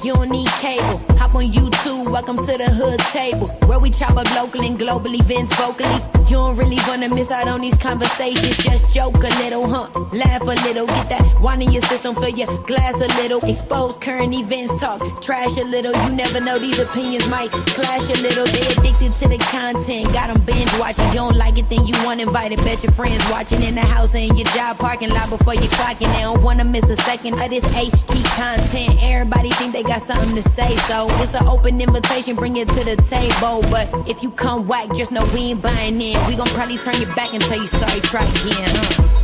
you don't need cable. Hop on YouTube, welcome to the hood table, where we chop up local and global events vocally. You don't really wanna miss out on these conversations. Just joke a little, laugh a little, get that wine in your system, fill your glass a little, expose current events, talk trash a little. You never know, these opinions might clash a little. They addicted to the content, got them binge watching. You don't like it, then you want invited. Bet your friends watching in the house and your job parking lot before you clocking. They don't wanna miss a second of this HT content. Everybody think they got something to say, so it's an open invitation, bring it to the table. But if you come whack, just know we ain't buying in. We gon' probably turn your back and tell you sorry, try again,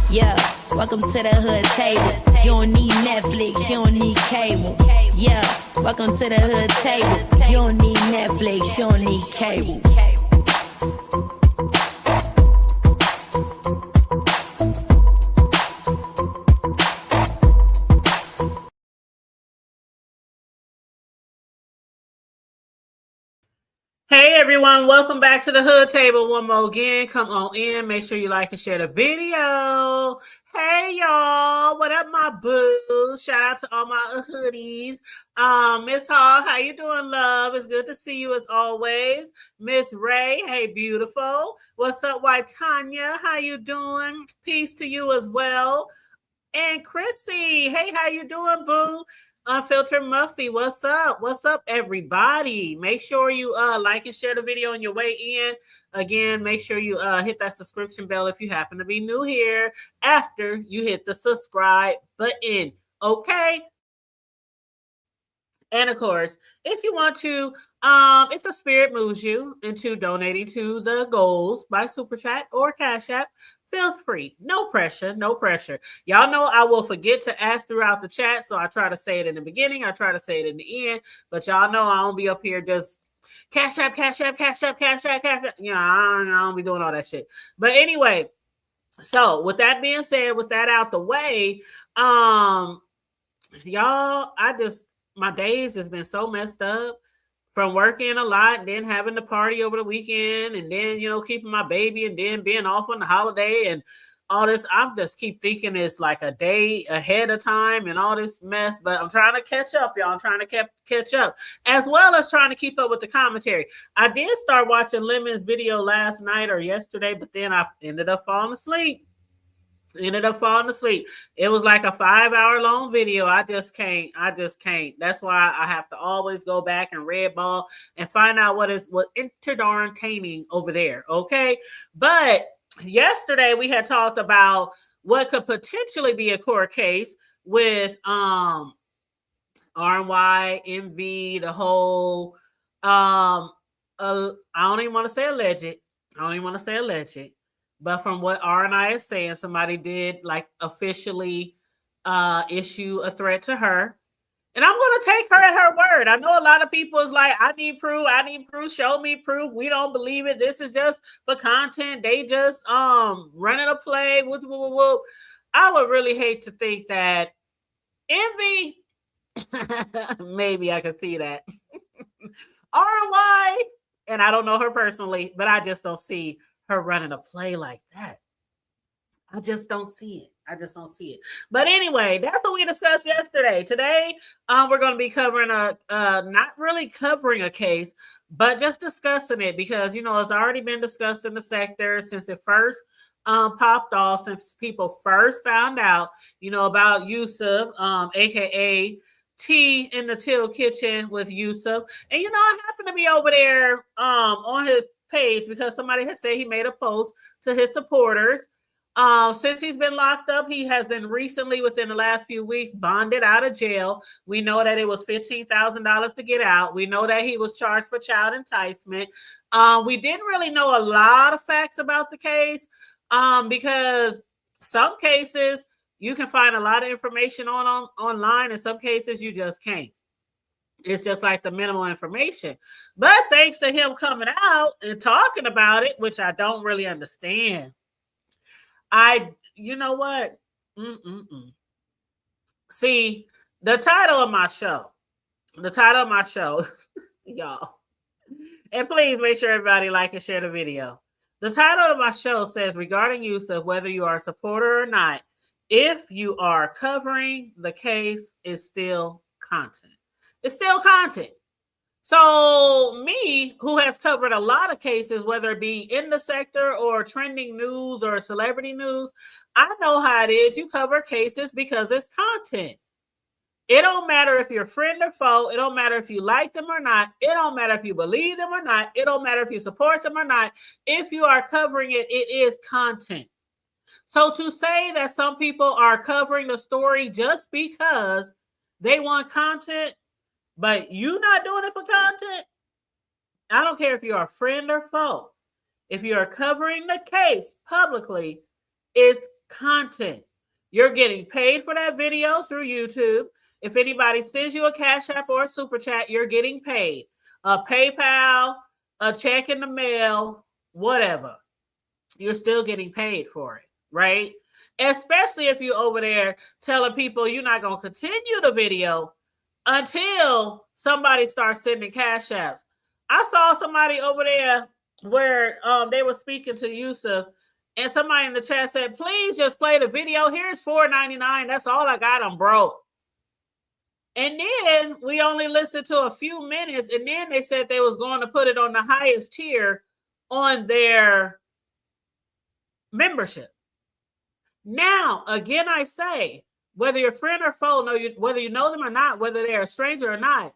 Yeah, welcome to the hood table. You don't need Netflix, you don't need cable. Yeah, welcome to the hood table. You don't need Netflix, you don't need cable. Hey everyone, welcome back to the Hood Table one more again. Come on in, make sure you like and share the video. Hey y'all, what up my boo? Shout out to all my hoodies. Miss Hall, how you doing, love? It's good to see you as always. Miss Ray, hey beautiful. What's up, White Tanya? How you doing? Peace to you as well. And Chrissy, hey, how you doing, boo? Unfiltered Muffy, what's up? What's up, everybody? Make sure you like and share the video on your way in. Again, make sure you hit that subscription bell if you happen to be new here after you hit the subscribe button, okay? And of course, if you want to, if the spirit moves you into donating to the goals by Super Chat or Cash App, feels free. No pressure, no pressure. Y'all know I will forget to ask throughout the chat, so I try to say it in the beginning. I try to say it in the end, but y'all know I don't be up here just Cash App, Cash App, Cash App, Cash App, Cash App. You know, I don't be doing all that shit. But anyway, so with that being said, with that out the way, y'all, my days has been so messed up from working a lot and then having the party over the weekend and then, you know, keeping my baby and then being off on the holiday and all this. I'm just keep thinking it's like a day ahead of time and all this mess, but I'm trying to catch up, y'all. I'm trying to catch up as well as trying to keep up with the commentary. I did start watching Lemon's video last night or yesterday, but then I ended up falling asleep. It was like a 5-hour long video. I just can't. That's why I have to always go back and red ball and find out what entertaining over there. Okay. But yesterday we had talked about what could potentially be a court case with RNY, MV, the whole I don't even want to say alleged. But from what R&I is saying, somebody did like officially issue a threat to her. And I'm going to take her at her word. I know a lot of people is like, I need proof, show me proof. We don't believe it. This is just for content. They just running a play. Whoop. I would really hate to think that Envy, maybe I could see that. R&Y, and I don't know her personally, but I just don't see her running a play like that. I just don't see it. But anyway, that's what we discussed yesterday. Today, we're going to be covering not really covering a case, but just discussing it because, you know, it's already been discussed in the sector since it first popped off, since people first found out, you know, about Yusuf, aka Tea in the Till Kitchen with Yusuf. And, you know, I happen to be over there on his page because somebody has said he made a post to his supporters. Since he's been locked up, he has been recently, within the last few weeks, bonded out of jail. We know that it was $15,000 to get out. We know that he was charged for child enticement. We didn't really know a lot of facts about the case because some cases you can find a lot of information online, and some cases you just can't. It's just like the minimal information. But thanks to him coming out and talking about it, which I don't really understand. You know what? See, the title of my show, y'all, and please make sure everybody like and share the video. The title of my show says, regarding Yusuf, whether you are a supporter or not, if you are covering the case, is still content. It's still content. So me, who has covered a lot of cases, whether it be in the sector or trending news or celebrity news, I know how it is. You cover cases because it's content. It don't matter if you're friend or foe. It don't matter if you like them or not. It don't matter if you believe them or not. It don't matter if you support them or not. If you are covering it, it is content. So to say that some people are covering the story just because they want content, but you not doing it for content, I don't care if you're a friend or foe. If you are covering the case publicly, it's content. You're getting paid for that video through YouTube. If anybody sends you a Cash App or a Super Chat, you're getting paid. A PayPal, a check in the mail, whatever. You're still getting paid for it, right? Especially if you're over there telling people you're not going to continue the video until somebody starts sending Cash Apps. I saw somebody over there where they were speaking to Yusuf, and somebody in the chat said, please just play the video. Here's $4.99. That's all I got. I'm broke. And then we only listened to a few minutes, and then they said they was going to put it on the highest tier on their membership. Now, again, I say, whether you're friend or foe, whether you know them or not, whether they're a stranger or not,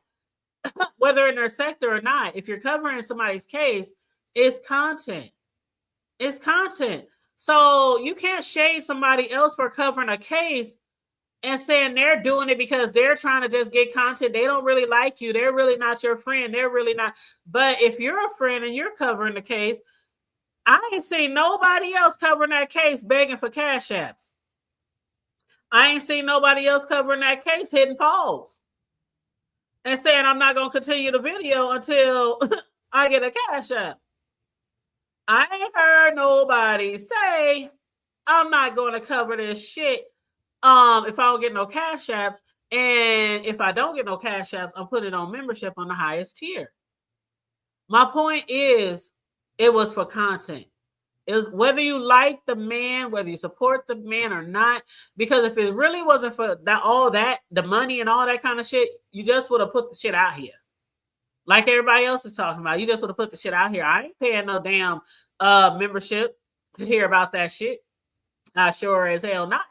whether in their sector or not, if you're covering somebody's case, it's content. It's content. So you can't shade somebody else for covering a case and saying they're doing it because they're trying to just get content. They don't really like you. They're really not your friend. They're really not. But if you're a friend and you're covering the case, I ain't seen nobody else covering that case begging for Cash Apps. I ain't seen nobody else covering that case hitting pause and saying, I'm not going to continue the video until I get a Cash App. I ain't heard nobody say, I'm not going to cover this shit if I don't get no Cash Apps. And if I don't get no Cash Apps, I'm putting it on membership on the highest tier. My point is, it was for content. It was whether you like the man, whether you support the man or not. Because if it really wasn't for that, the money and all that kind of shit, you just would have put the shit out here. Like everybody else is talking about. You just would have put the shit out here. I ain't paying no damn membership to hear about that shit. I sure as hell not.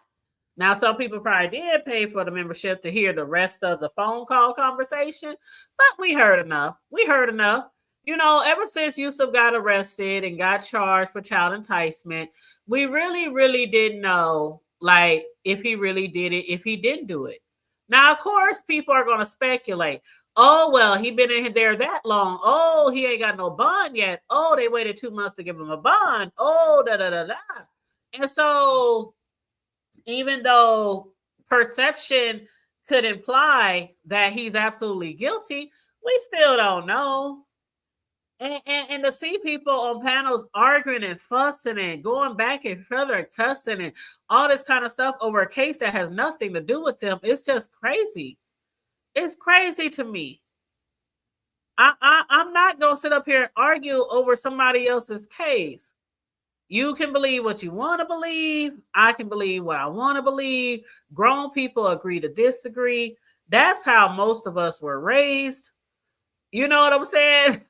Now, some people probably did pay for the membership to hear the rest of the phone call conversation, but we heard enough. You know, ever since Yusuf got arrested and got charged for child enticement, we really, really didn't know, like, if he really did it, if he didn't do it. Now, of course, people are going to speculate. Oh, well, he been in there that long. Oh, he ain't got no bond yet. Oh, they waited 2 months to give him a bond. Oh, da-da-da-da. And so, even though perception could imply that he's absolutely guilty, we still don't know. And to see people on panels arguing and fussing and going back and further and cussing and all this kind of stuff over a case that has nothing to do with them, it's just crazy. It's crazy to me. I'm not going to sit up here and argue over somebody else's case. You can believe what you want to believe. I can believe what I want to believe. Grown people agree to disagree. That's how most of us were raised. You know what I'm saying?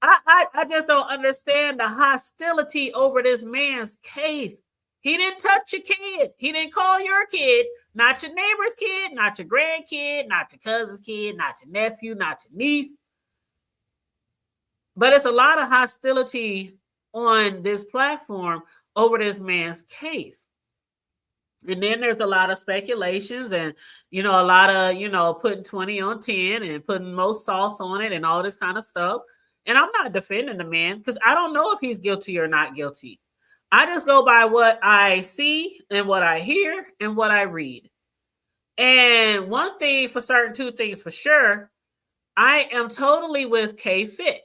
I just don't understand the hostility over this man's case. He didn't touch your kid. He didn't call your kid, not your neighbor's kid, not your grandkid, not your cousin's kid, not your nephew, not your niece. But it's a lot of hostility on this platform over this man's case. And then there's a lot of speculations and, a lot of, putting 20 on 10 and putting most sauce on it and all this kind of stuff. And I'm not defending the man because I don't know if he's guilty or not guilty. I just go by what I see and what I hear and what I read. And one thing for certain, two things for sure, I am totally with K-Fit.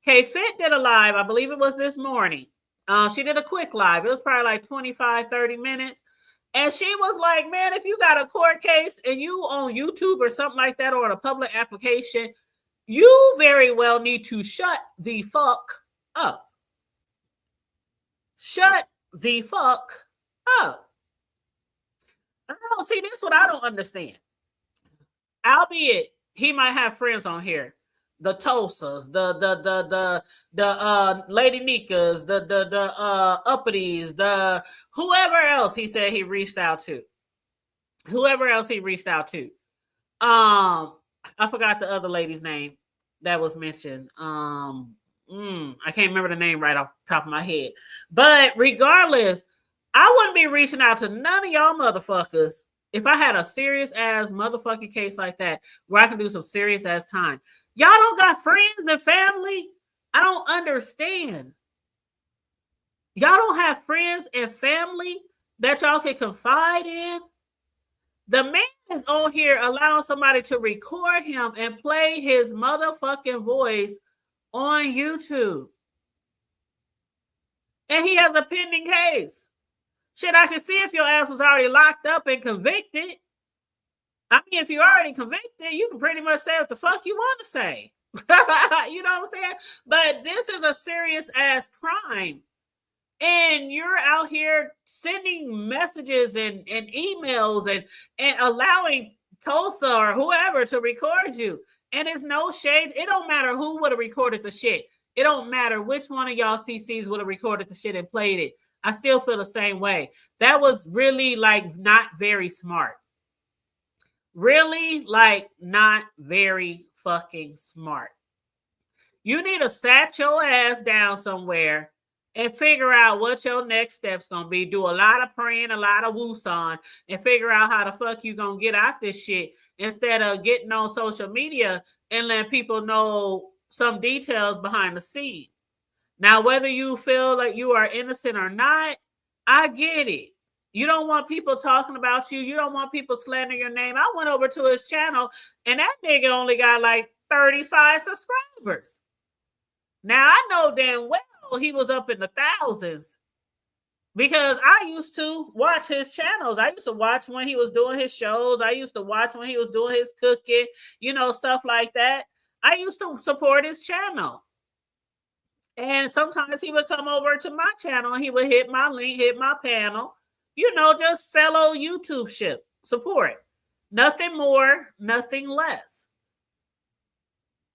K-Fit did a live, I believe it was this morning. She did a quick live. It was probably like 25, 30 minutes. And she was like, man, if you got a court case and you on YouTube or something like that or on a public application, you very well need to shut the fuck up. Shut the fuck up. I don't see this what I don't understand. Albeit he might have friends on here. The Tulsas, the Lady Nikas, the Uppities, the whoever else he said he reached out to. Whoever else he reached out to. I forgot the other lady's name that was mentioned. I can't remember the name right off the top of my head. But regardless, I wouldn't be reaching out to none of y'all motherfuckers if I had a serious ass motherfucking case like that where I can do some serious ass time. Y'all don't got friends and family? I don't understand. Y'all don't have friends and family that y'all can confide in? The man is on here allowing somebody to record him and play his motherfucking voice on YouTube. And he has a pending case. Shit, I can see if your ass was already locked up and convicted. I mean, if you're already convicted, you can pretty much say what the fuck you want to say. You know what I'm saying? But this is a serious ass crime. And you're out here sending messages and emails and allowing Tulsa or whoever to record you. And it's no shade. It don't matter who would have recorded the shit. It don't matter which one of y'all CCs would have recorded the shit and played it. I still feel the same way. That was really like not very smart. Really like not very fucking smart. You need to sat your ass down somewhere and figure out what your next step's gonna be. Do a lot of praying, a lot of woosah, and figure out how the fuck you gonna get out this shit instead of getting on social media and letting people know some details behind the scene. Now, whether you feel like you are innocent or not, I get it. You don't want people talking about you. You don't want people slandering your name. I went over to his channel and that nigga only got like 35 subscribers. Now, I know damn well he was up in the thousands because I used to watch his channels. I used to watch when he was doing his shows. I used to watch when he was doing his cooking, stuff like that. I used to support his channel. And sometimes he would come over to my channel and he would hit my link, hit my panel, just fellow YouTube ship support. Nothing more, nothing less.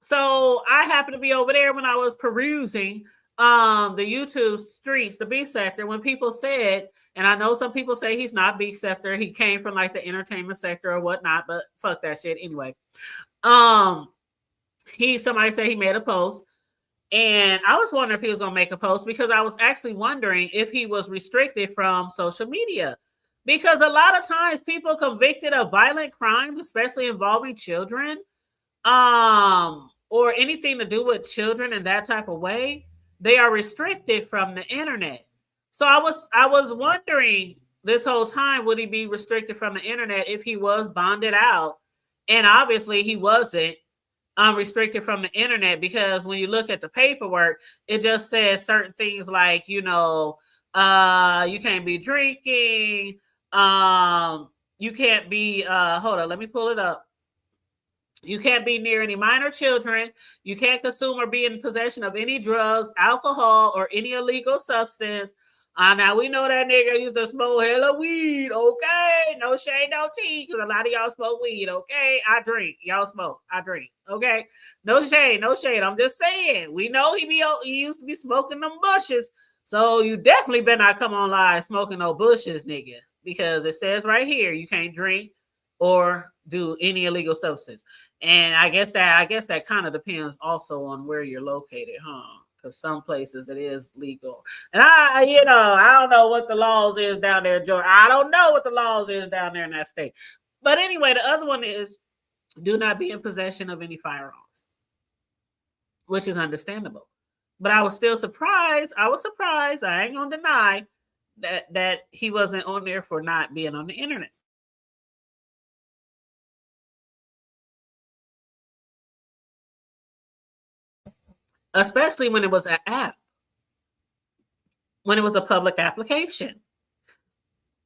So I happened to be over there when I was perusing the YouTube streets, the B sector, when people said, and I know some people say he's not B sector, he came from like the entertainment sector or whatnot, but fuck that shit anyway. Somebody said he made a post, and I was wondering if he was going to make a post because I was actually wondering if he was restricted from social media, because a lot of times people convicted of violent crimes, especially involving children, or anything to do with children in that type of way, they are restricted from the internet. So I was wondering this whole time, would he be restricted from the internet if he was bonded out? And obviously he wasn't restricted from the internet, because when you look at the paperwork, it just says certain things like, you can't be drinking. You can't be, hold on, let me pull it up. You can't be near any minor children. You can't consume or be in possession of any drugs, alcohol, or any illegal substance. Now we know that nigga used to smoke hella weed, okay? No shade, no tea, because a lot of y'all smoke weed, okay? I drink. Y'all smoke. I drink, okay? No shade, no shade. I'm just saying. We know he used to be smoking them bushes, so you definitely better not come on live smoking no bushes, nigga, because it says right here you can't drink or do any illegal substance. And I guess that kind of depends also on where you're located, huh? Because some places it is legal. And I don't know what the laws is down there, Georgia. I don't know what the laws is down there in that state. But anyway, the other one is do not be in possession of any firearms, which is understandable. But I was still surprised. I ain't gonna deny that he wasn't on there for not being on the internet. Especially when it was an app, when it was a public application.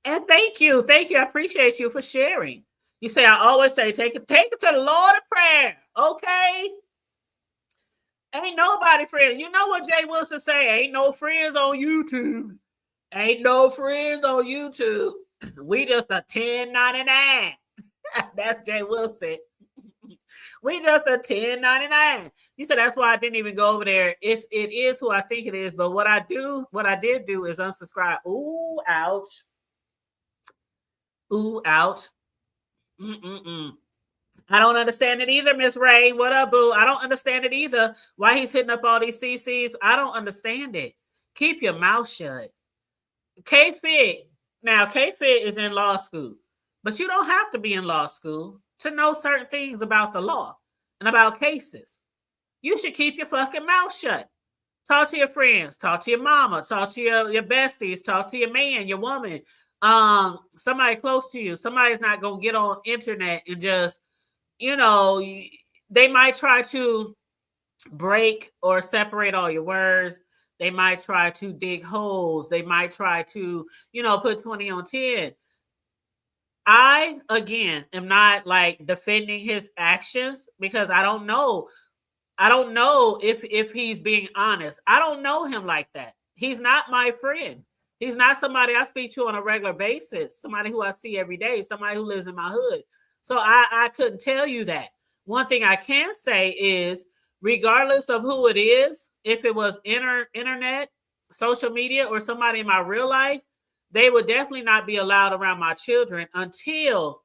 And thank you. I appreciate you for sharing. You say, I always say, take it to the Lord in prayer, okay? Ain't nobody friend. You know what Jay Wilson say? Ain't no friends on YouTube. Ain't no friends on YouTube. We just a 1099. That's Jay Wilson. We just a 10.99. You said that's why I didn't even go over there. If it is who I think it is, but what I did do is unsubscribe. Ooh, ouch. Ooh, ouch. Mm-mm-mm. I don't understand it either, Miss Ray. What up, boo? I don't understand it either. Why he's hitting up all these CCs? I don't understand it. Keep your mouth shut. K-Fit. Now, K-Fit is in law school, but you don't have to be in law school to know certain things about the law and about cases. You should keep your fucking mouth shut. Talk to your friends, talk to your mama, talk to your besties, talk to your man, your woman, somebody close to you. Somebody's not gonna get on internet and just, they might try to break or separate all your words. They might try to dig holes. They might try to, put 20 on 10. I, again, am not like defending his actions because I don't know. I don't know if he's being honest. I don't know him like that. He's not my friend. He's not somebody I speak to on a regular basis, somebody who I see every day, somebody who lives in my hood. So I couldn't tell you that. One thing I can say is, regardless of who it is, if it was internet, social media, or somebody in my real life, they would definitely not be allowed around my children until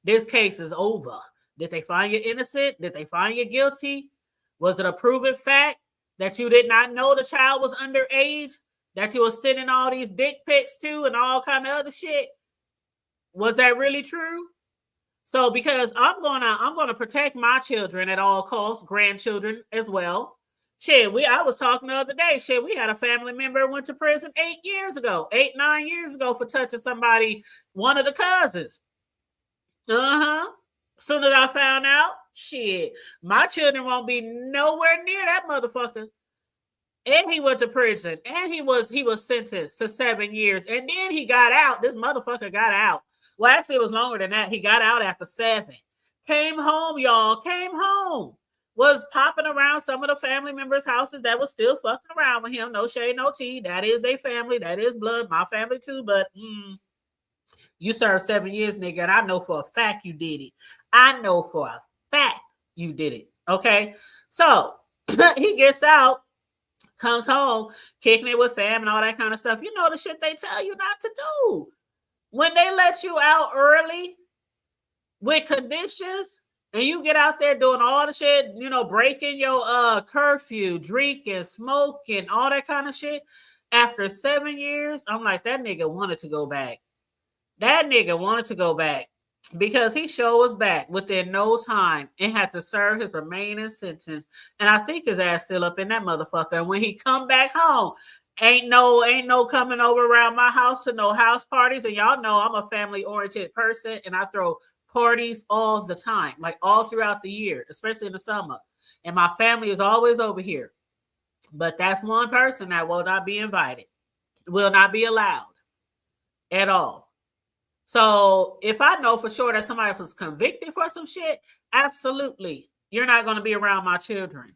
this case is over. Did they find you innocent? Did they find you guilty? Was it a proven fact that you did not know the child was underage? That you were sending all these dick pics to and all kind of other shit? Was that really true? So because I'm gonna protect my children at all costs, grandchildren as well. Shit, I was talking the other day. Shit, we had a family member went to prison 9 years ago for touching somebody, one of the cousins. Soon as I found out, shit, my children won't be nowhere near that motherfucker. And he went to prison, and he was sentenced to 7 years, and then he got out. This motherfucker got out. Well, actually, it was longer than that. He got out after 7. Came home, y'all. Came home. Was popping around some of the family members' houses that was still fucking around with him. No shade, no tea. That is their family. That is blood. My family too, but you served 7 years, nigga, and I know for a fact you did it. I know for a fact you did it. Okay? So, he gets out, comes home, kicking it with fam and all that kind of stuff. You know the shit they tell you not to do. When they let you out early with conditions and you get out there doing all the shit, breaking your curfew, drinking, smoking, all that kind of shit, after 7 years, I'm like, that nigga wanted to go back. That nigga wanted to go back because he sure was back within no time and had to serve his remaining sentence. And I think his ass still up in that motherfucker. And when he come back home, ain't no coming over around my house to no house parties. And y'all know I'm a family-oriented person, and I throw parties all the time, like all throughout the year, especially in the summer. And my family is always over here. But that's one person that will not be invited, will not be allowed at all. So if I know for sure that somebody was convicted for some shit, absolutely, you're not going to be around my children,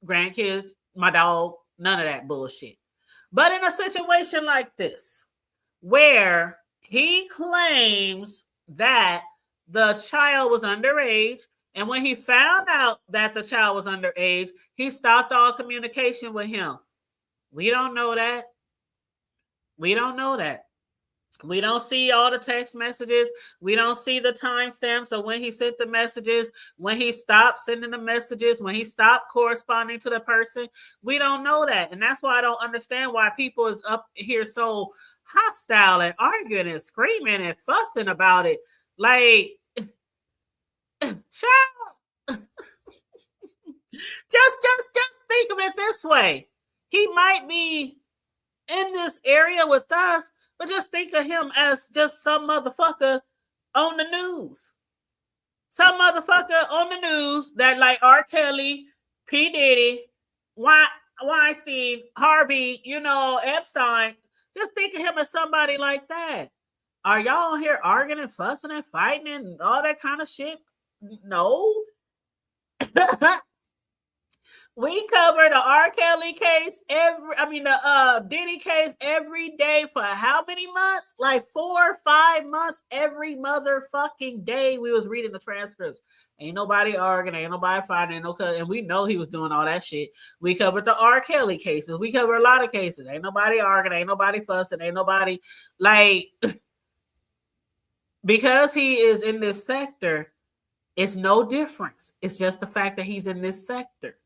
grandkids, my dog, none of that bullshit. But in a situation like this, where he claims that the child was underage, and when he found out that the child was underage, he stopped all communication with him. We don't know that. We don't know that. We don't see all the text messages. We don't see the timestamps of when he sent the messages, when he stopped sending the messages, when he stopped corresponding to the person. We don't know that. And that's why I don't understand why people is up here so hostile and arguing and screaming and fussing about it. Like, child, just think of it this way. He might be in this area with us, but just think of him as just some motherfucker on the news. Some motherfucker on the news that like R. Kelly, P. Diddy, Weinstein, Harvey, Epstein. Just think of him as somebody like that. Are y'all on here arguing and fussing and fighting and all that kind of shit? No. We cover the R. Kelly case the Diddy case every day for how many months? Like 4 or 5 months every motherfucking day. We was reading the transcripts. Ain't nobody arguing, ain't nobody fighting, and we know he was doing all that shit. We covered the R. Kelly cases. We cover a lot of cases. Ain't nobody arguing, ain't nobody fussing, ain't nobody like because he is in this sector, it's no difference. It's just the fact that he's in this sector.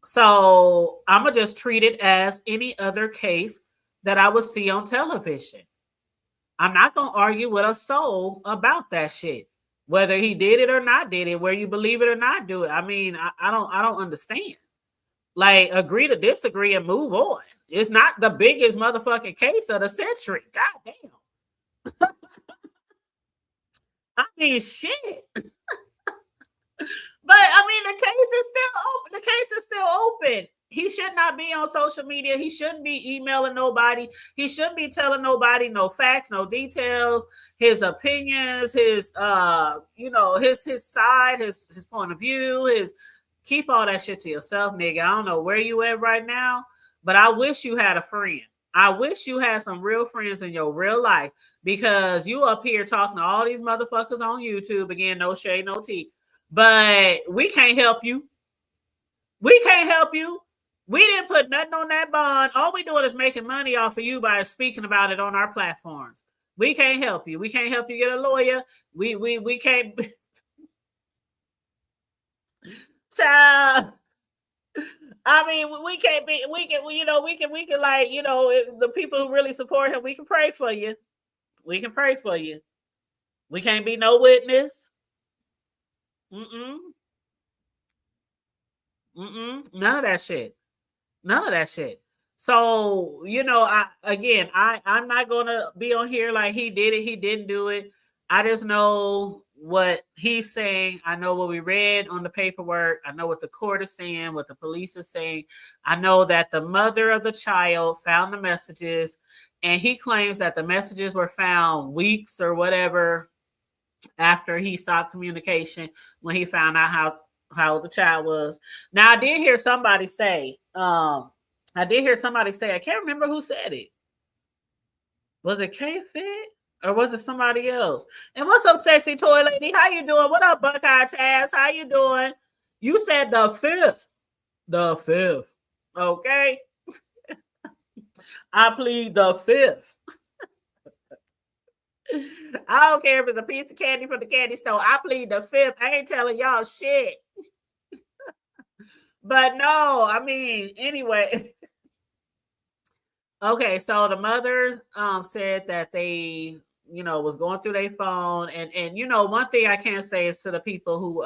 So I'm going to just treat it as any other case that I would see on television. I'm not going to argue with a soul about that shit. Whether he did it or not did it, where you believe it or not do it. I mean, I don't understand. Like, agree to disagree and move on. It's not the biggest motherfucking case of the century. God damn. I mean, shit. But I mean, the case is still open. The case is still open. He should not be on social media. He shouldn't be emailing nobody. He shouldn't be telling nobody no facts, no details, his opinions, his his side, his point of view, keep all that shit to yourself, nigga. I don't know where you at right now, but I wish you had a friend. I wish you had some real friends in your real life, because you up here talking to all these motherfuckers on YouTube. Again, no shade, no tea. But we can't help you. We can't help you. We didn't put nothing on that bond. All we doing is making money off of you by speaking about it on our platforms. We can't help you. We can't help you get a lawyer. We can't. Child. I mean, we can't be. We can like, the people who really support him. We can pray for you. We can pray for you. We can't be no witness. None of that shit. None of that shit. So, I'm not gonna be on here like he did it, he didn't do it. I just know what he's saying. I know what we read on the paperwork. I know what the court is saying, what the police is saying. I know that the mother of the child found the messages, and he claims that the messages were found weeks or whatever after he stopped communication, when he found out how the child was. Now, I did hear somebody say, I can't remember who said it. Was it K-Fit or was it somebody else? And what's up, sexy toy lady? How you doing? What up, Buckeye Taz? How you doing? You said the 5th. The 5th. Okay. I plead the 5th. I don't care if it's a piece of candy from the candy store. I plead the 5th. I ain't telling y'all shit. But no, I mean, anyway. Okay, so the mother said that they, was going through their phone. And one thing I can say is to the people who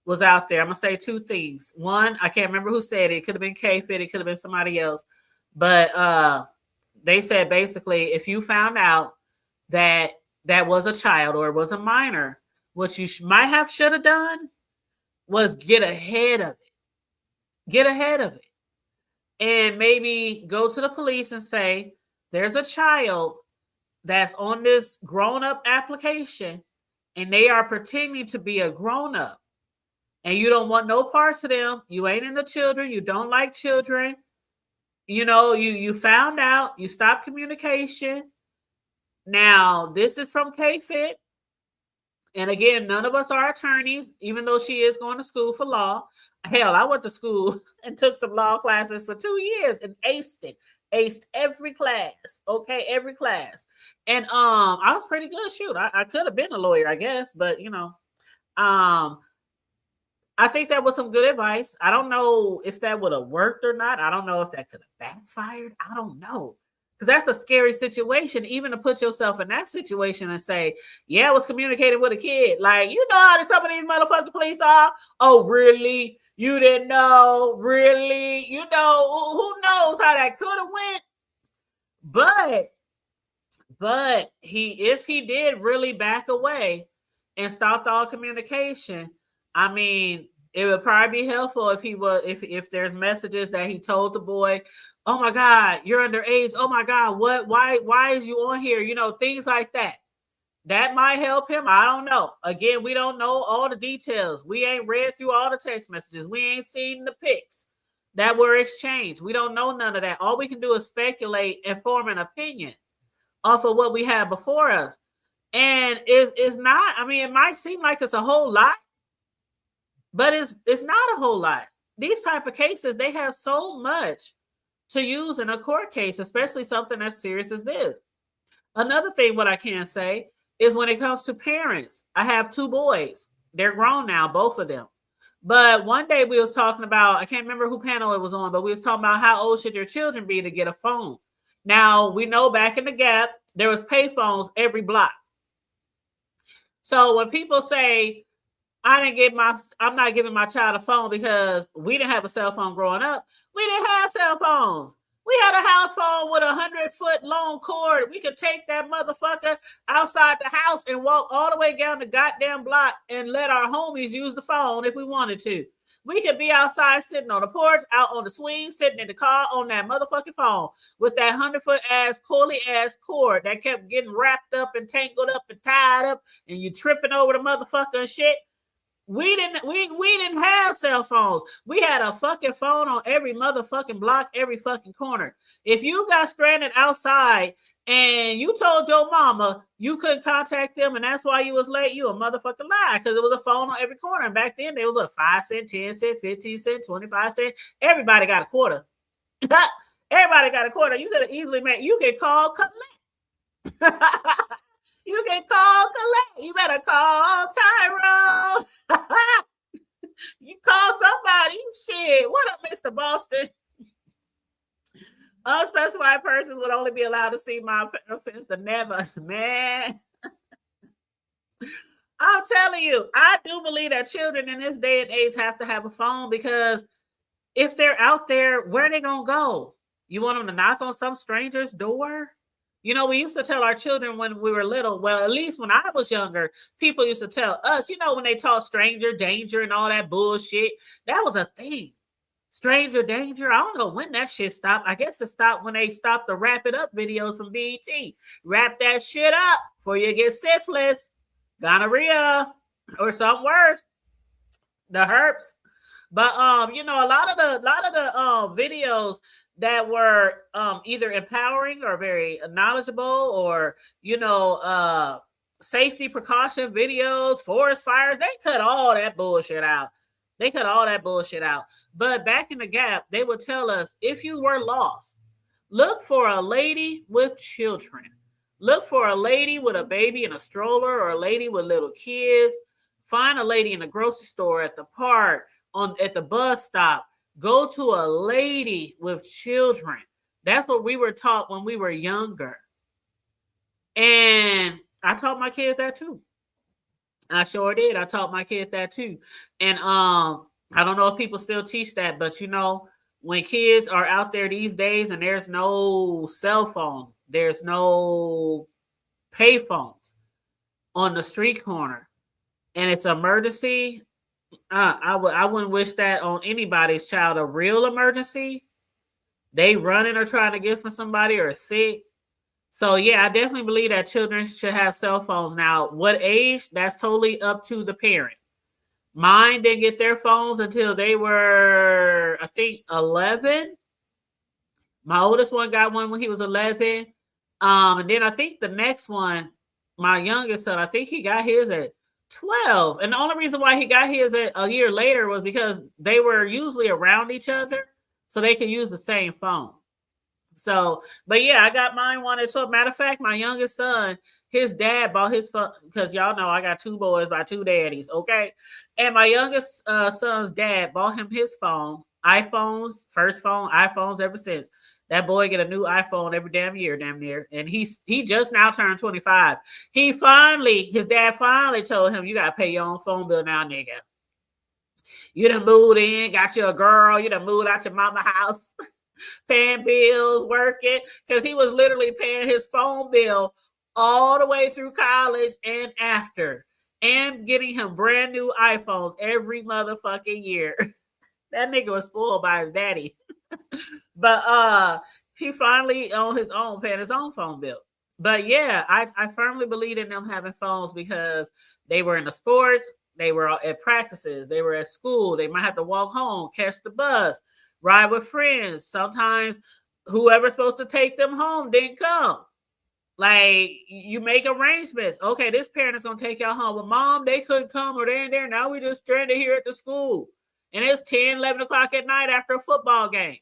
was out there, I'm going to say 2 things. One, I can't remember who said it. It could have been K-Fit. It could have been somebody else. But they said, basically, if you found out that was a child or it was a minor, what you should have done was get ahead of it. Get ahead of it. And maybe go to the police and say, there's a child that's on this grown-up application and they are pretending to be a grown-up. And you don't want no parts of them. You ain't into children. You don't like children. You found out. You stopped communication. Now, this is from K-Fit. And again, none of us are attorneys, even though she is going to school for law. Hell, I went to school and took some law classes for 2 years and aced it. Aced every class. Okay, every class. And I was pretty good. Shoot, I could have been a lawyer, I guess. But, I think that was some good advice. I don't know if that would have worked or not. I don't know if that could have backfired. I don't know. Because that's a scary situation, even to put yourself in that situation and say, yeah, I was communicating with a kid. Like, how some of these motherfucking police are? Oh, really? You didn't know? Really? Who knows how that could have went? But if he did really back away and stopped all communication, I mean, it would probably be helpful if there's messages that he told the boy, oh my God, you're underage. Oh my God, what? Why is you on here? Things like that. That might help him. I don't know. Again, we don't know all the details. We ain't read through all the text messages. We ain't seen the pics that were exchanged. We don't know none of that. All we can do is speculate and form an opinion off of what we have before us. And it's not, I mean, it might seem like it's a whole lot, but it's not a whole lot. These type of cases, they have so much to use in a court case, especially something as serious as this. Another thing, what I can say is when it comes to parents, I have 2 boys. They're grown now, both of them. But one day we was talking about, I can't remember who panel it was on, but we was talking about how old should your children be to get a phone. Now, we know back in the Gap, there was pay phones every block. So when people say, I'm not giving my child a phone because we didn't have a cell phone growing up. We didn't have cell phones. We had a house phone with 100-foot long cord. We could take that motherfucker outside the house and walk all the way down the goddamn block and let our homies use the phone if we wanted to. We could be outside sitting on the porch, out on the swing, sitting in the car on that motherfucking phone with that 100-foot ass, coily ass cord that kept getting wrapped up and tangled up and tied up and you tripping over the motherfucker and shit. We didn't have cell phones. We had a fucking phone on every motherfucking block, every fucking corner. If you got stranded outside and you told your mama you couldn't contact them and that's why you was late, you a motherfucking lie, because it was a phone on every corner. And back then there was a 5 cent, 10 cent, 15 cent, 25 cent. Everybody got a quarter. Everybody got a quarter. You could have easily made, you could call collect. You can call collect. You better call Tyrone. You call somebody. Shit. What up, Mr. Boston? Unspecified persons would only be allowed to see my offense to never. Man. I'm telling you, I do believe that children in this day and age have to have a phone, because if they're out there, where are they going to go? You want them to knock on some stranger's door? You know, we used to tell our children when we were little, well, at least when I was younger, people used to tell us, you know, when they taught stranger danger and all that bullshit, that was a thing. Stranger danger. I don't know when that shit stopped. I guess it stopped when they stopped the Wrap It Up videos from BET. Wrap that shit up before you get syphilis, gonorrhea, or something worse, the herpes. But you know, a lot of the videos that were either empowering or very knowledgeable, or, you know, safety precaution videos, forest fires, they cut all that bullshit out. But back in the Gap, they would tell us, if you were lost, look for a lady with children. Look for a lady with a baby in a stroller, or a lady with little kids. Find a lady in the grocery store, at the park, at the bus stop. Go to a lady with children. That's what we were taught when we were younger. And I taught my kids that too. I sure did. I taught my kids that too. And I don't know if people still teach that, but you know, when kids are out there these days and there's no cell phone, there's no pay phones on the street corner, and it's an emergency, I wouldn't wish that on anybody's child. A real emergency, they running or trying to get from somebody, or sick. So yeah, I definitely believe that children should have cell phones. Now, what age? That's totally up to the parent. Mine didn't get their phones until they were, I think, 11. My oldest one got one when he was 11. And then I think the next one, my youngest son, I think he got his at 12. And the only reason why he got his a year later was because they were usually around each other, so they could use the same phone. So, but yeah, I got mine one at 12. Matter of fact, my youngest son, his dad bought his phone, because y'all know I got 2 boys by 2 daddies, okay? And my youngest son's dad bought him his phone, iPhones, first phone, iPhones ever since. That boy get a new iPhone every damn year, damn near. And he just now turned 25. His dad finally told him, you got to pay your own phone bill now, nigga. You done moved in, got you a girl, you done moved out your mama house, paying bills, working, because he was literally paying his phone bill all the way through college and after, and getting him brand new iPhones every motherfucking year. That nigga was spoiled by his daddy. But he finally on his own paying his own phone bill. But yeah, I firmly believe in them having phones because they were in the sports, they were at practices, they were at school, they might have to walk home, catch the bus, ride with friends. Sometimes whoever's supposed to take them home didn't come. Like you make arrangements. Okay, this parent is gonna take y'all home. But mom, they couldn't come or they're in there. Now we just stranded here at the school. And it's 10, 11 o'clock at night after a football game.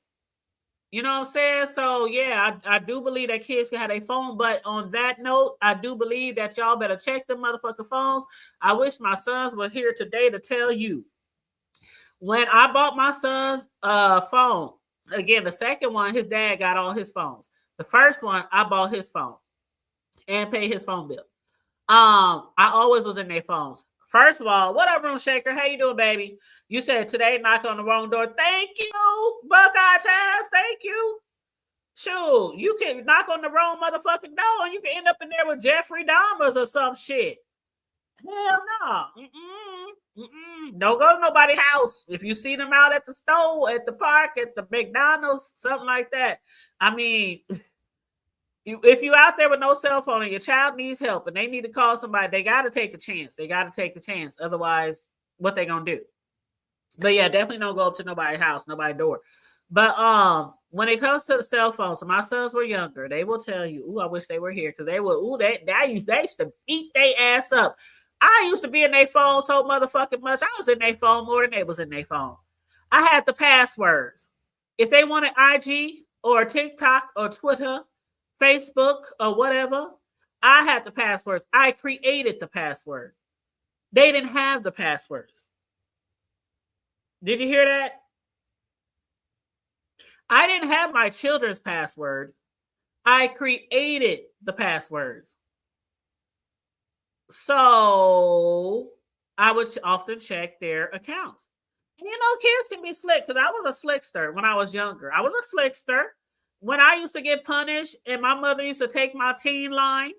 You know what I'm saying? So yeah, I do believe that kids can have a phone. But on that note, I do believe that y'all better check the motherfucking phones. I wish my sons were here today to tell you. When I bought my son's phone, again, the second one, his dad got all his phones. The first one, I bought his phone and paid his phone bill. I always was in their phones. First of all, what up, Room Shaker? How you doing, baby? You said today knock on the wrong door. Thank you, Buckeye Taz. Thank you. Shoot, you can knock on the wrong motherfucking door and you can end up in there with Jeffrey Dahmers or some shit. Hell no. Don't go to nobody's house. If you see them out at the store, at the park, at the McDonald's, something like that. I mean, if you out there with no cell phone and your child needs help and they need to call somebody, they got to take a chance. They got to take a chance. Otherwise, what they gonna do? But yeah, definitely don't go up to nobody's house, nobody's door. But when it comes to the cell phone, so my sons were younger, they will tell you, "Ooh, I wish they were here," because they will. Ooh, they used to beat their ass up. I used to be in their phone so motherfucking much. I was in their phone more than they was in their phone. I had the passwords. If they wanted IG or TikTok or Twitter, Facebook or whatever, I had the passwords. I created the password. They didn't have the passwords. Did you hear that? I didn't have my children's password. I created the passwords. So I would often check their accounts. And you know, kids can be slick because I was a slickster when I was younger. I was a slickster. When I used to get punished and my mother used to take my teen line,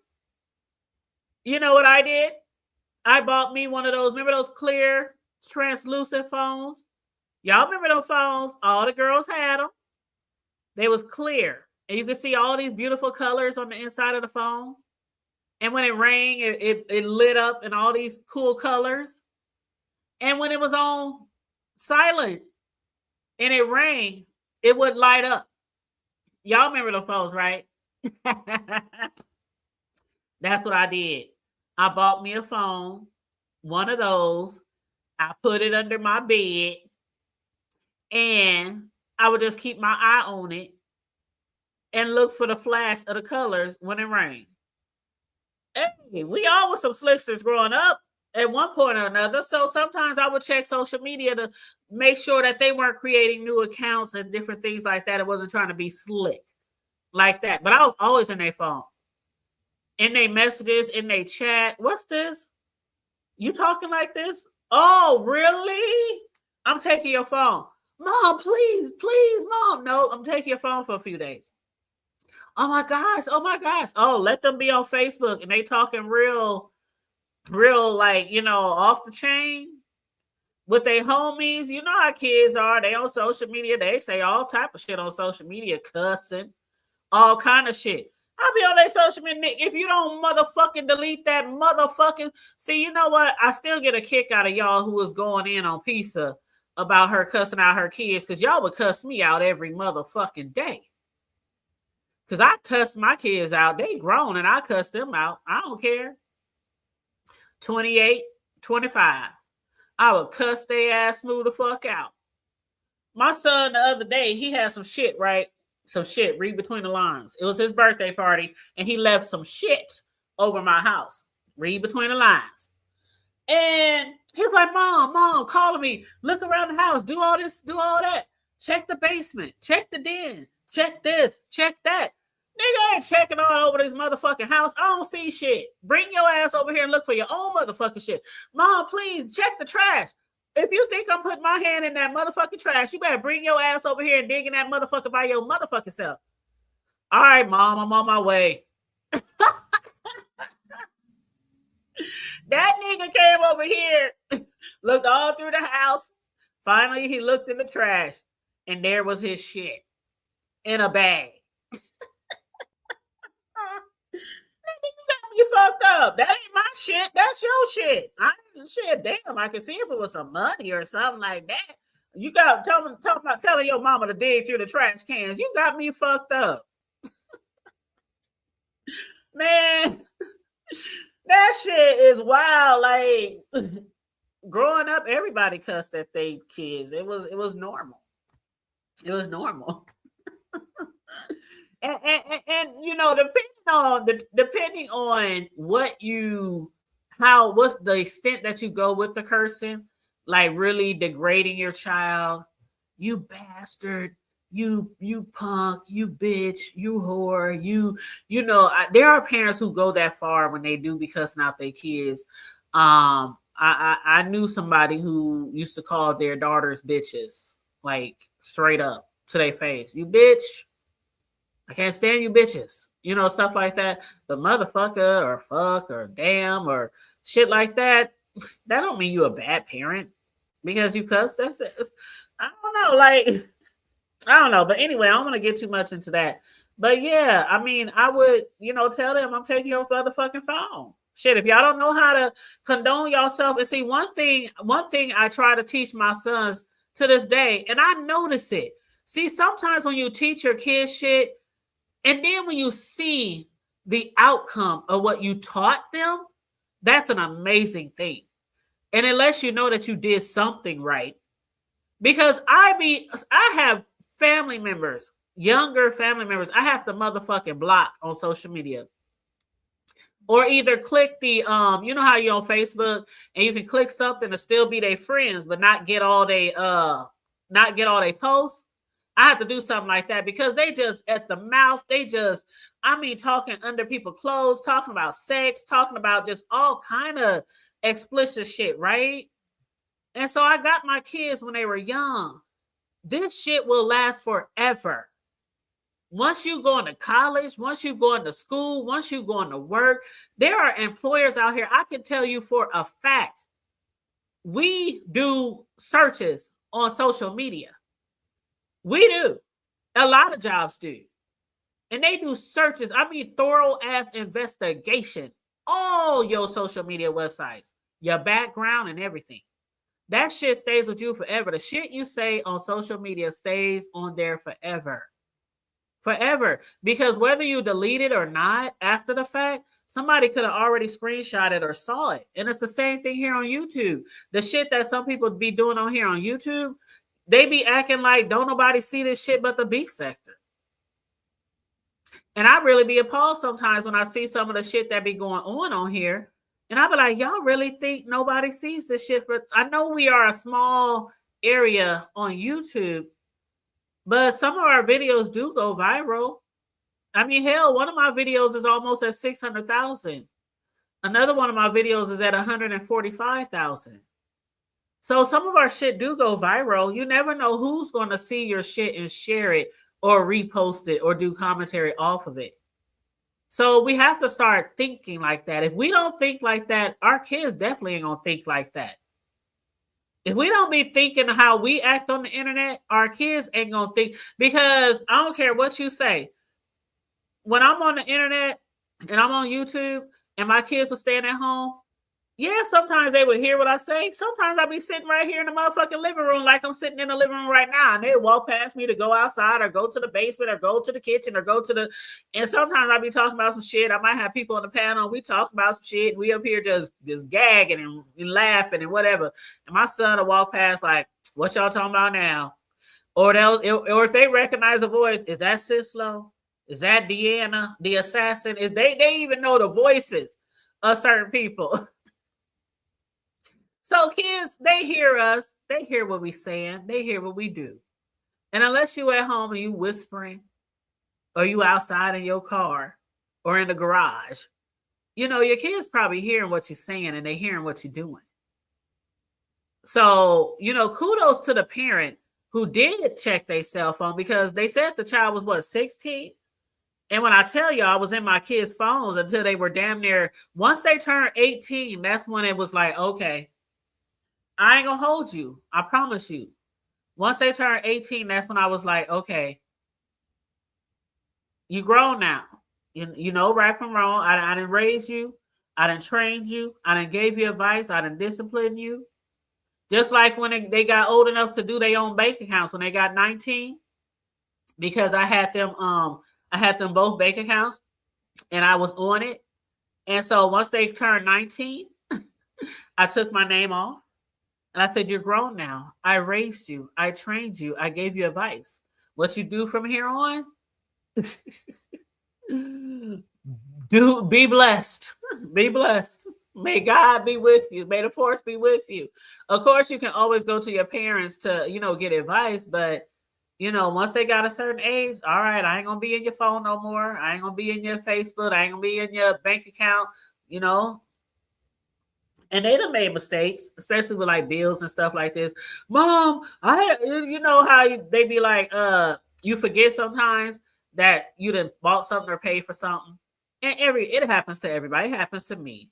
you know what I did? I bought me one of those, remember those clear, translucent phones? Y'all remember those phones? All the girls had them. They was clear. And you could see all these beautiful colors on the inside of the phone. And when it rang, it lit up in all these cool colors. And when it was on silent and it rang, it would light up. Y'all remember the phones, right? That's what I did. I bought me a phone, one of those. I put it under my bed. And I would just keep my eye on it and look for the flash of the colors when it rained. Hey, we all were some slicksters growing up at one point or another. So sometimes I would check social media to make sure that they weren't creating new accounts and different things like that. It wasn't trying to be slick like that. But I was always in their phone, in their messages, in their chat. What's this? You talking like this? Oh, really? I'm taking your phone. Mom, please, Mom. No, I'm taking your phone for a few days. Oh my gosh. Oh, let them be on Facebook and they talking real like, off the chain with their homies. You know how kids are. They on social media. They say all type of shit on social media, cussing, all kind of shit. I'll be on their social media. If you don't motherfucking delete that motherfucking... See, you know what? I still get a kick out of y'all who was going in on Pizza about her cussing out her kids because y'all would cuss me out every motherfucking day. Because I cuss my kids out. They grown and I cuss them out. I don't care. 28, 25. I would cuss their ass smooth the fuck out. My son the other day, he had some shit, right? Some shit, read between the lines. It was his birthday party and he left some shit over my house. Read between the lines. And he's like, Mom, calling me. Look around the house. Do all this, do all that. Check the basement. Check the den. Check this. Check that. Nigga ain't checking all over this motherfucking house. I don't see shit. Bring your ass over here and look for your own motherfucking shit. Mom, please check the trash. If you think I'm putting my hand in that motherfucking trash, you better bring your ass over here and dig in that motherfucker by your motherfucking self. All right, Mom, I'm on my way. That nigga came over here, looked all through the house. Finally, he looked in the trash, and there was his shit in a bag. me fucked up. That ain't my shit. That's your shit. Shit, damn, I can see if it was some money or something like that. You got talking about telling your mama to dig through the trash cans. You got me fucked up. Man, that shit is wild. Like growing up, everybody cussed at their kids. It was normal. It was normal. And you know, depending on what's the extent that you go with the cursing, like really degrading your child, you bastard, you punk, you bitch, you whore, you know, there are parents who go that far when they do be cussing out their kids. I knew somebody who used to call their daughters bitches, like straight up to their face. You bitch. I can't stand you bitches. You know, stuff like that. The motherfucker or fuck or damn or shit like that. That don't mean you a bad parent because you cuss. That's it. I don't know. Like, I don't know. But anyway, I don't want to get too much into that. But yeah, I mean, I would, you know, tell them I'm taking your motherfucking phone. Shit, if y'all don't know how to condone yourself, and see one thing I try to teach my sons to this day, and I notice it. See, sometimes when you teach your kids shit, and then when you see the outcome of what you taught them, that's an amazing thing. And it lets you know that you did something right. Because I have family members, younger family members, I have to motherfucking block on social media. Or either click the you know how you're on Facebook and you can click something to still be their friends, but not get all they posts. I have to do something like that because they just at the mouth, talking under people's clothes, talking about sex, talking about just all kind of explicit shit, right? And so I got my kids when they were young. This shit will last forever. Once you go into college, once you go into school, once you go into work, there are employers out here. I can tell you for a fact, we do searches on social media. We do. A lot of jobs do. And they do searches. I mean, thorough ass investigation. All your social media websites, your background and everything. That shit stays with you forever. The shit you say on social media stays on there forever. Forever. Because whether you delete it or not after the fact, somebody could have already screenshot it or saw it. And it's the same thing here on YouTube. The shit that some people be doing on here on YouTube, they be acting like don't nobody see this shit but the beef sector. And I really be appalled sometimes when I see some of the shit that be going on here. And I be like, y'all really think nobody sees this shit? But I know we are a small area on YouTube, but some of our videos do go viral. I mean, hell, one of my videos is almost at 600,000. Another one of my videos is at 145,000. So some of our shit do go viral. You never know who's going to see your shit and share it or repost it or do commentary off of it. So we have to start thinking like that. If we don't think like that, our kids definitely ain't going to think like that. If we don't be thinking how we act on the internet, our kids ain't going to think, because I don't care what you say. When I'm on the internet and I'm on YouTube and my kids were staying at home, yeah, sometimes they would hear what I say. Sometimes I'll be sitting right here in the motherfucking living room like I'm sitting in the living room right now. And they walk past me to go outside or go to the basement or go to the kitchen or go to the... And sometimes I'll be talking about some shit. I might have people on the panel. We talk about some shit. We up here just gagging and laughing and whatever. And my son will walk past like, what y'all talking about now? Or if they recognize a voice, is that Sislo? Is that Deanna, the assassin? Is they even know the voices of certain people. So kids, they hear us. They hear what we saying. They hear what we do. And unless you at home and you whispering, or you outside in your car or in the garage, you know, your kids probably hearing what you're saying and they hearing what you're doing. So, you know, kudos to the parent who did check their cell phone, because they said the child was 16? And when I tell you, I was in my kids' phones until they were damn near, once they turned 18, that's when it was like, okay, I ain't gonna hold you. I promise you. Once they turned 18, that's when I was like, okay, you grown now. You know right from wrong. I didn't raise you. I didn't train you. I didn't gave you advice. I didn't discipline you. Just like when they got old enough to do their own bank accounts when they got 19, because I had them both bank accounts and I was on it. And so once they turned 19, I took my name off and I said, "You're grown now. I raised you. I trained you. I gave you advice. What you do from here on, do be blessed. Be blessed. May God be with you. May the force be with you." Of course, you can always go to your parents to, get advice, but once they got a certain age, all right, I ain't gonna be in your phone no more. I ain't gonna be in your Facebook. I ain't gonna be in your bank account, you know. And they done made mistakes, especially with like bills and stuff like this. Mom, you know how they be like, you forget sometimes that you done bought something or paid for something. And it happens to everybody. It happens to me.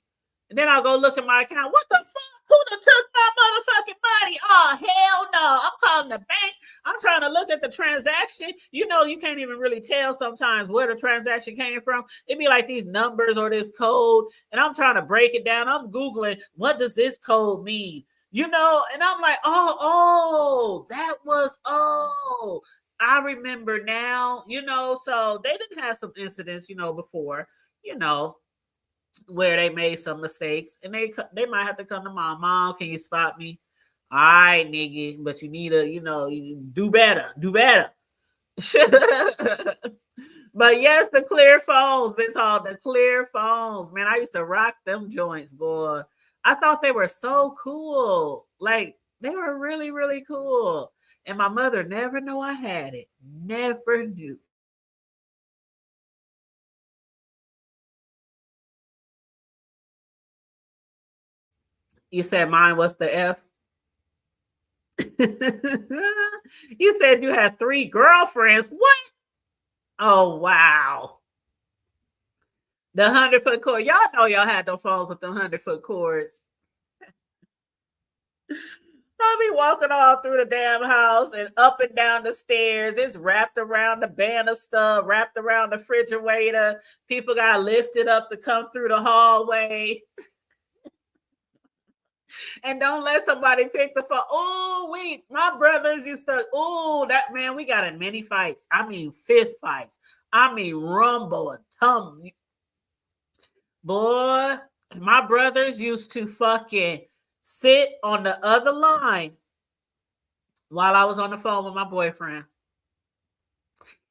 And then I'll go look at my account. What the fuck? Who done took my motherfucking money? Oh, hell no. I'm calling the bank. I'm trying to look at the transaction. You can't even really tell sometimes where the transaction came from. It'd be like these numbers or this code, and I'm trying to break it down. I'm Googling, what does this code mean? And I'm like, that was, I remember now, so they didn't have some incidents, before, where they made some mistakes, and they might have to come to mom. Can you spot me? All right, nigga, but you need to, you do better. But yes, the clear phones, Miss Hall, the clear phones, man. I used to rock them joints, boy. I thought they were so cool. Like, they were really, really cool. And my mother never knew I had it. Never knew. You said mine was the F. You said you had 3 girlfriends. What? Oh, wow. The 100-foot cord. Y'all know y'all had those phones with the 100-foot cords. I'll be walking all through the damn house and up and down the stairs. It's wrapped around the banister, wrapped around the refrigerator. People got to lift it up to come through the hallway. And don't let somebody pick the phone. Oh, wait, my brothers used to, that man, we got in many fights. I mean, fist fights. I mean, rumble and tum. Boy, my brothers used to fucking sit on the other line while I was on the phone with my boyfriend.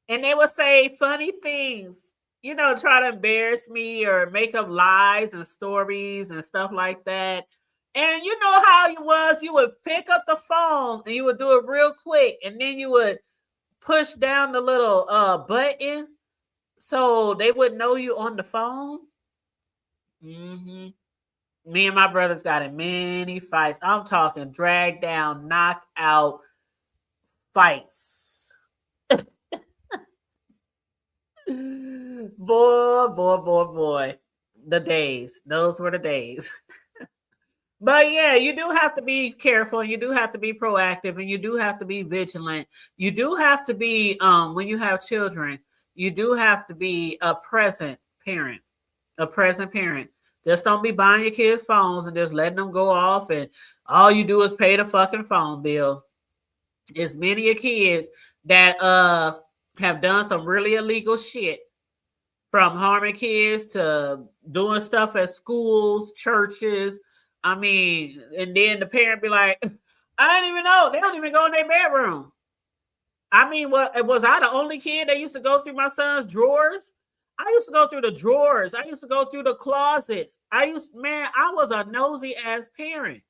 And they would say funny things, try to embarrass me or make up lies and stories and stuff like that. And you know how it was, you would pick up the phone and you would do it real quick, and then you would push down the little button so they would know you on the phone. Mm-hmm. Me and my brothers got in many fights. I'm talking drag down, knock out fights. Boy. The days. Those were the days. But yeah, you do have to be careful. You do have to be proactive, and you do have to be vigilant. You do have to be, when you have children, you do have to be a present parent. A present parent. Just don't be buying your kids phones and just letting them go off, and all you do is pay the fucking phone bill. It's many of kids that have done some really illegal shit, from harming kids to doing stuff at schools, churches. I mean, and then the parent be like, I didn't even know. They don't even go in their bedroom. I mean, was I the only kid that used to go through my son's drawers? I used to go through the drawers. I used to go through the closets. I was a nosy ass parent.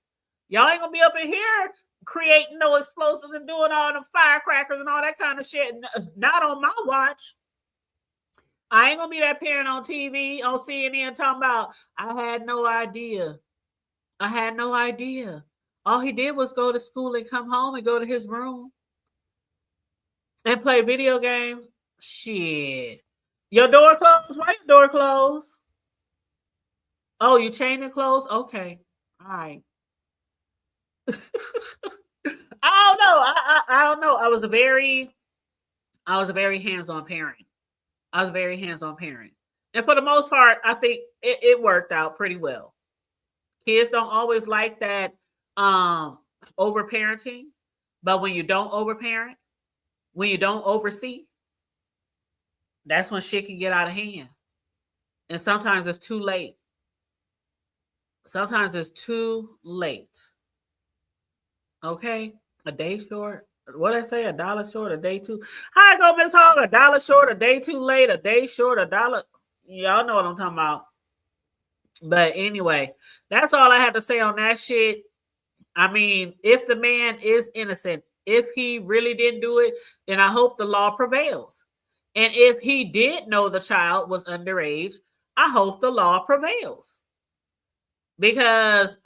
Y'all ain't gonna be up in here creating no explosives and doing all the firecrackers and all that kind of shit. Not on my watch. I ain't gonna be that parent on TV, on CNN, talking about, I had no idea. I had no idea. All he did was go to school and come home and go to his room and play video games. Shit. Your door closed? Why your door closed? Oh, you chained it closed? Okay. All right. I don't know. I don't know. I was a very hands-on parent. And for the most part, I think it worked out pretty well. Kids don't always like that over parenting, but when you don't overparent, when you don't oversee, that's when shit can get out of hand. And sometimes it's too late. Sometimes it's too late. Okay? A day short. What did I say? A dollar short, a day too. How I go, Miss Hall? A dollar short, a day too late, a day short, a dollar. Y'all know what I'm talking about. But anyway, that's all I have to say on that shit. I mean, if the man is innocent, if he really didn't do it, then I hope the law prevails. And if he did know the child was underage, I hope the law prevails. Because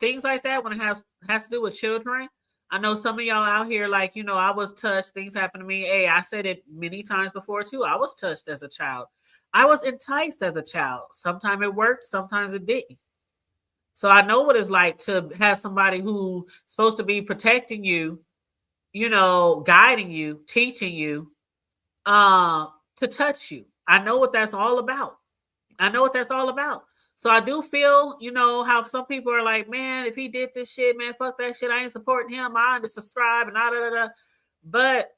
things like that, when it has to do with children, I know some of y'all out here, like, you know, I was touched, things happened to me. Hey, I said it many times before too. I was touched as a child. I was enticed as a child. Sometimes it worked, sometimes it didn't. So I know what it's like to have somebody who's supposed to be protecting you, you know, guiding you, teaching you, to touch you. I know what that's all about. I know what that's all about. So I do feel, you know, how some people are like, man, if he did this shit, man, fuck that shit. I ain't supporting him. I unsubscribe and da. But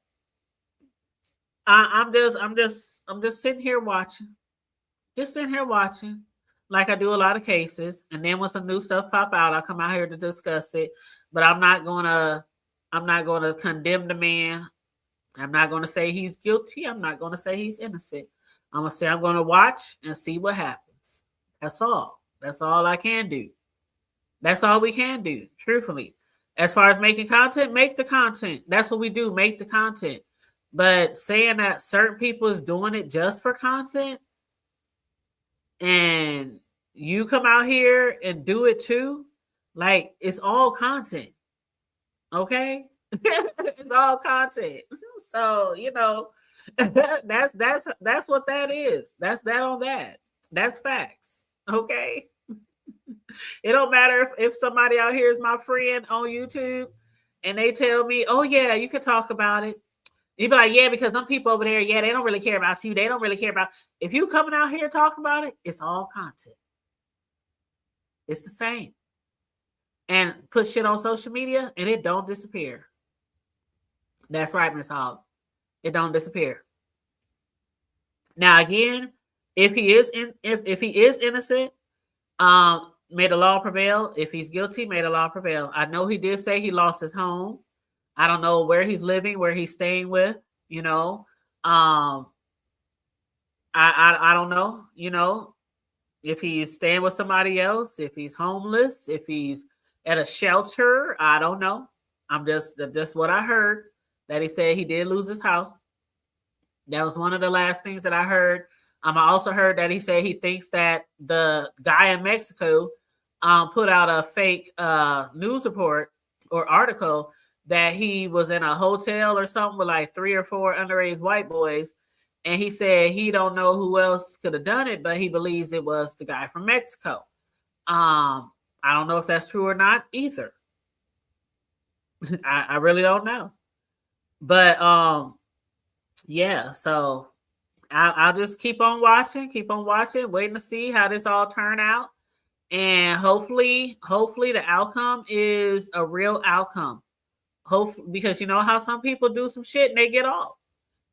I'm just sitting here watching. Just sitting here watching. Like I do a lot of cases. And then when some new stuff pop out, I'll come out here to discuss it. But I'm not gonna condemn the man. I'm not gonna say he's guilty. I'm not gonna say he's innocent. I'm gonna say I'm gonna watch and see what happens. That's all. That's all I can do. That's all we can do, truthfully. As far as making content, make the content. That's what we do, make the content. But saying that certain people is doing it just for content and you come out here and do it too, like it's all content. Okay? It's all content. So, you know, that's what that is. That's that on that. That's facts. Okay. It don't matter if somebody out here is my friend on YouTube and they tell me, oh yeah, you can talk about it. You be like, yeah, because some people over there, yeah, they don't really care about you. They don't really care about if you coming out here talking about it, it's all content. It's the same. And put shit on social media and it don't disappear. That's right, Miss Hogg. It don't disappear. Now again, if he is innocent, may the law prevail. If he's guilty, may the law prevail. I know he did say he lost his home. I don't know where he's living, where he's staying with, you know. I don't know, you know, if he's staying with somebody else, if he's homeless, if he's at a shelter, I don't know. I'm just what I heard, that he said he did lose his house. That was one of the last things that I heard. I also heard that he said he thinks that the guy in Mexico put out a fake news report or article that he was in a hotel or something with like 3 or 4 underage white boys. And he said he don't know who else could have done it, but he believes it was the guy from Mexico. I don't know if that's true or not either. I really don't know. But yeah, so I'll just keep on watching, waiting to see how this all turn out. And hopefully the outcome is a real outcome. Hopefully, because you know how some people do some shit and they get off.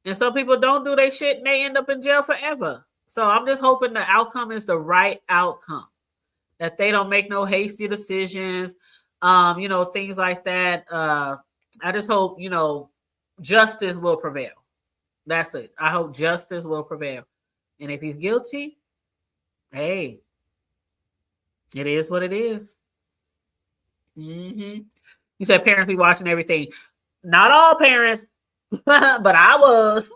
And some people don't do their shit and they end up in jail forever. So I'm just hoping the outcome is the right outcome. That they don't make no hasty decisions, you know, things like that. I just hope, you know, justice will prevail. That's it. I hope justice will prevail. And if he's guilty, hey, it is what it is. Mm-hmm. You said parents be watching everything. Not all parents, but I was.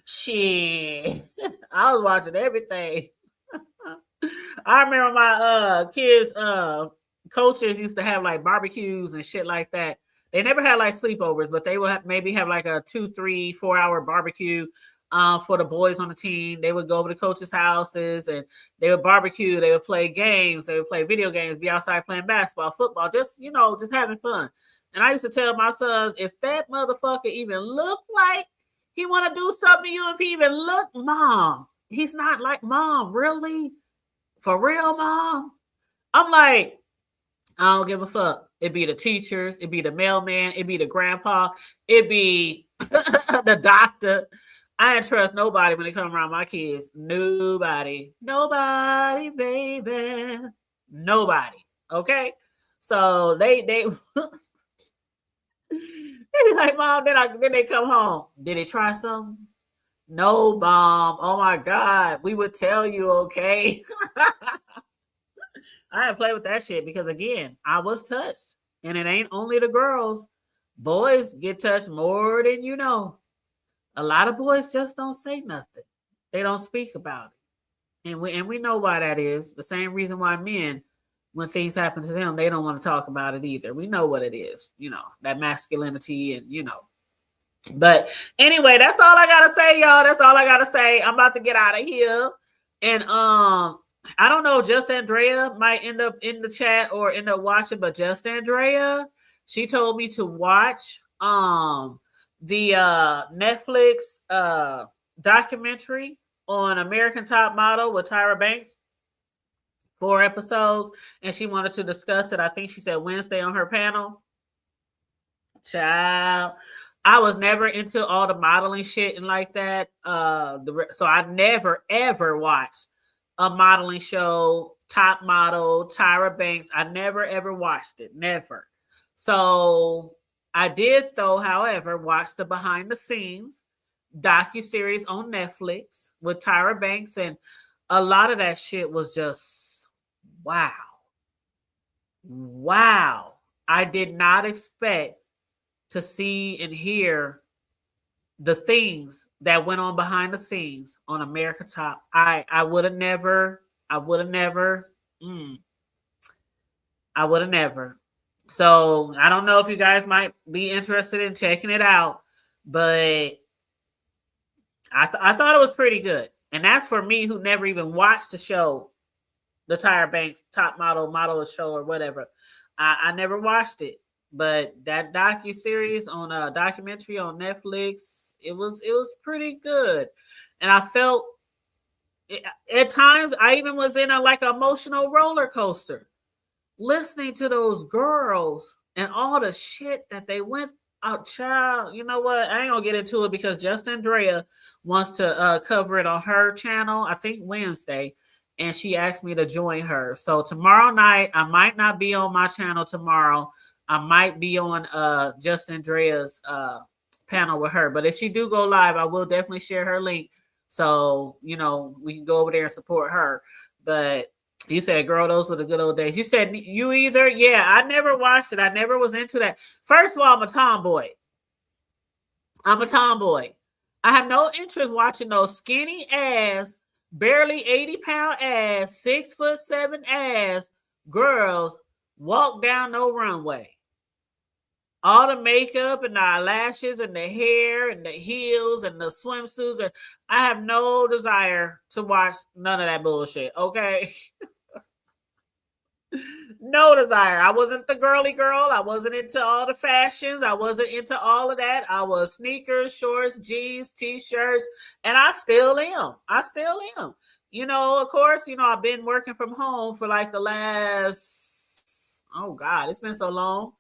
Shit. I was watching everything. I remember my kids' coaches used to have like barbecues and shit like that. They never had like sleepovers, but they would maybe have like a 2, 3, 4 hour barbecue for the boys on the team. They would go over to coaches' houses and they would barbecue. They would play games. They would play video games, be outside playing basketball, football, just, you know, just having fun. And I used to tell my sons, if that motherfucker even looked like he want to do something to you, if he even look, Mom, He's not like, Mom, really? For real, Mom? I'm like, I don't give a fuck. It be the teachers, it be the mailman, it be the grandpa, it be the doctor. I ain't trust nobody when they come around my kids. Nobody. Nobody, baby. Nobody. Okay? So they be like, Mom, then they come home. Did they try something? No, Mom. Oh my God. We would tell you, okay? I didn't play with that shit because again, I was touched. And it ain't only the girls. Boys get touched more than you know. A lot of boys just don't say nothing. They don't speak about it. And we know why that is. The same reason why men, when things happen to them, they don't want to talk about it either. We know what it is, that masculinity and But anyway, that's all I gotta say, y'all. That's all I gotta say. I'm about to get out of here. And I don't know, just Andrea might end up in the chat or end up watching, but just Andrea, she told me to watch the Netflix documentary on American Top Model with Tyra Banks. 4 episodes, and she wanted to discuss it. I think she said Wednesday on her panel. Child, I was never into all the modeling shit and like that. So I never ever watched a modeling show, Top Model, Tyra Banks. I never ever watched it. Never. So I did, though, however, watch the behind the scenes docuseries on Netflix with Tyra Banks, and a lot of that shit was just wow. Wow. I did not expect to see and hear the things that went on behind the scenes on America Top. I would have never. So I don't know if you guys might be interested in checking it out, but I thought it was pretty good. And that's for me who never even watched the show, the Tyra Banks Top Model show or whatever. I never watched it. But that docuseries on a documentary on Netflix, it was pretty good. And I felt at times I even was in a like emotional roller coaster listening to those girls and all the shit that they went out. Child, you know what? I ain't gonna get into it because just Andrea wants to cover it on her channel, I think Wednesday, and she asked me to join her. So tomorrow night, I might not be on my channel tomorrow. I might be on just Andrea's panel with her. But if she do go live, I will definitely share her link. So, we can go over there and support her. But you said, girl, those were the good old days. You said you either? Yeah, I never watched it. I never was into that. First of all, I'm a tomboy. I have no interest watching those skinny ass, barely 80-pound ass, 6'7" ass girls walk down no runway. All the makeup and the eyelashes and the hair and the heels and the swimsuits. And I have no desire to watch none of that bullshit. Okay. No desire. I wasn't the girly girl. I wasn't into all the fashions. I wasn't into all of that. I was sneakers, shorts, jeans, t-shirts, and I still am. Of course, I've been working from home for like the last, oh God, it's been so long.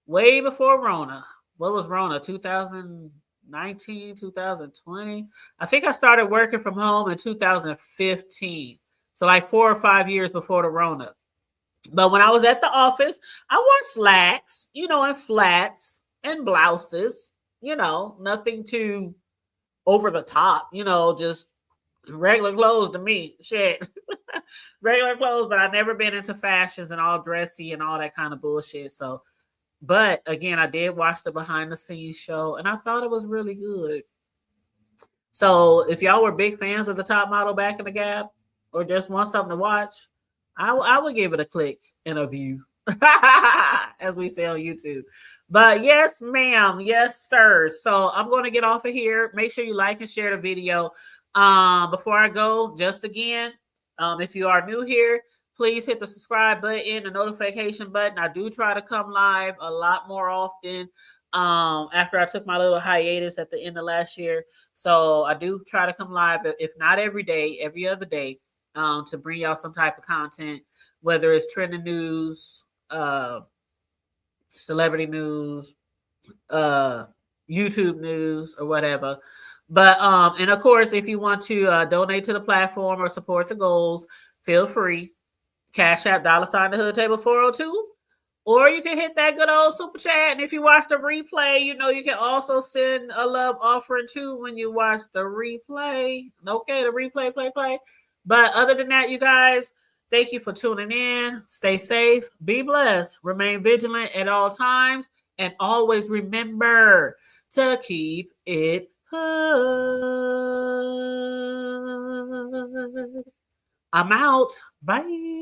Way before Rona. What was Rona? 2019, 2020? I think I started working from home in 2015. So like 4 or 5 years before the Rona. But when I was at the office, I wore slacks, and flats and blouses, nothing too over the top, just regular clothes to me. Shit. Regular clothes, but I've never been into fashions and all dressy and all that kind of bullshit. So, but again, I did watch the behind the scenes show and I thought it was really good. So if y'all were big fans of the Top Model back in the Gap or just want something to watch, I would give it a click and a view, as we say on YouTube. But yes, ma'am. Yes, sir. So I'm going to get off of here. Make sure you like and share the video. Before I go, just again, if you are new here, please hit the subscribe button, the notification button. I do try to come live a lot more often after I took my little hiatus at the end of last year. So I do try to come live, if not every day, every other day, to bring y'all some type of content, whether it's trending news, celebrity news, YouTube news, or whatever. But and of course, if you want to donate to the platform or support the goals, feel free. Cash App $ the Hood Table 402. Or you can hit that good old super chat. And if you watch the replay, you can also send a love offering too when you watch the replay. Okay, the replay, play. But other than that, you guys, thank you for tuning in. Stay safe, be blessed, remain vigilant at all times, and always remember to keep it hood. I'm out. Bye.